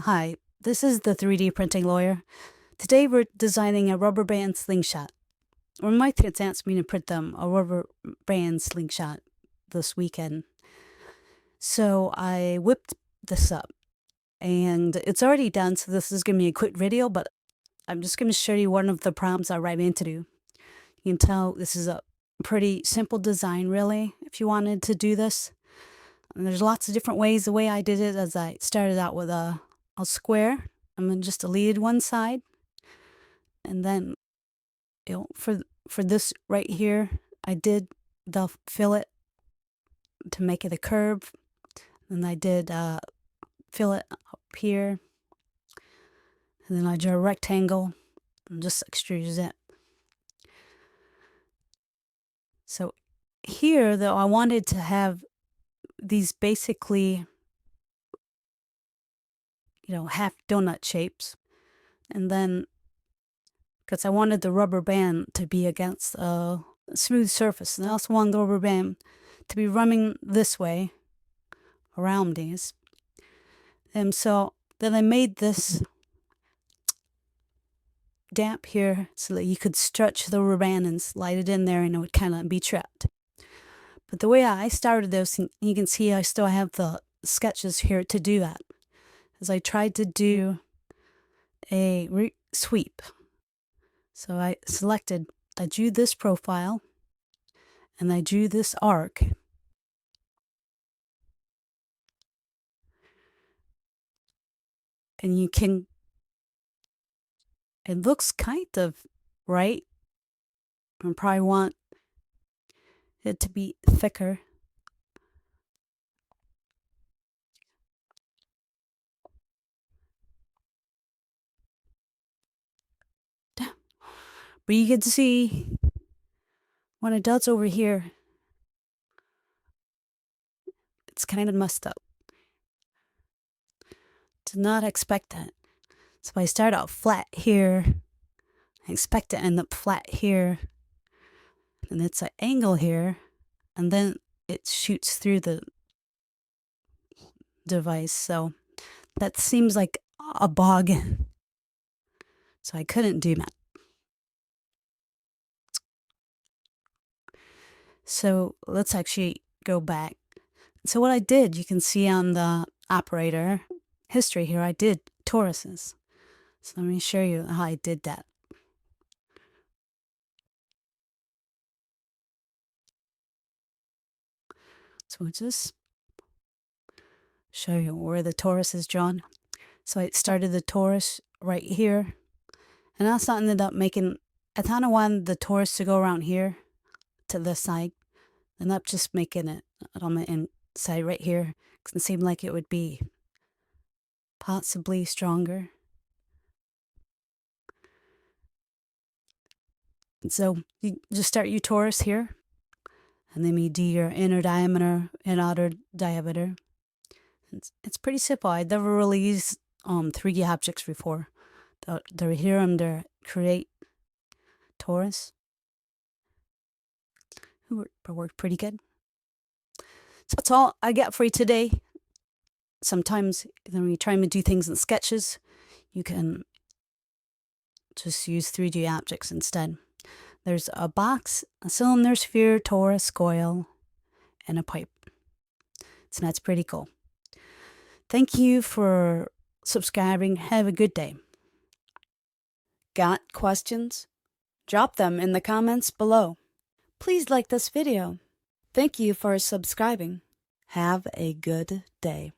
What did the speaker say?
Hi, this is the 3D printing lawyer. Today we're designing a rubber band slingshot. Or my kids asked me to print them a rubber band slingshot this weekend. So I whipped this up and it's already done, so this is going to be a quick video, but I'm just going to show you one of the problems I ran into. You can tell this is a pretty simple design, really, if you wanted to do this. And there's lots of different ways. The way I did it is I started out with a square and then just deleted one side. And then, for this right here, I did the fillet to make it a curve. And I did fillet up here. And then I drew a rectangle and just extruded it. So here, though, I wanted to have these basically, half donut shapes. And then, because I wanted the rubber band to be against a smooth surface. And I also wanted the rubber band to be running this way around these. And so then I made this damp here so that you could stretch the rubber band and slide it in there and it would kind of be trapped. But the way I started this, and you can see I still have the sketches here to do that, is I tried to do a sweep. So I drew this profile, and I drew this arc. And it looks kind of right. I probably want it to be thicker. But you can see when it does over here, it's kind of messed up. Did not expect that. So I start out flat here. I expect to end up flat here. And it's an angle here. And then it shoots through the device. So that seems like a bug. So I couldn't do that. So let's actually go back. So what I did, you can see on the operator history here, I did toruses. So let me show you how I did that. So we'll just show you where the torus is drawn. So I started the torus right here. And I also ended up making, I kind of wanted the torus to go around here to this side. And up just making it on the inside right here. Because it seemed like it would be possibly stronger. And so you just start your torus here. And then you do your inner diameter and outer diameter. It's pretty simple. I'd never really used 3D objects before. They're here under create torus. It worked pretty good. So that's all I got for you today. Sometimes when you're trying to do things in sketches, you can just use 3D objects instead. There's a box, a cylinder, sphere, torus, coil, and a pipe. So that's pretty cool. Thank you for subscribing. Have a good day. Got questions? Drop them in the comments below. Please like this video. Thank you for subscribing. Have a good day.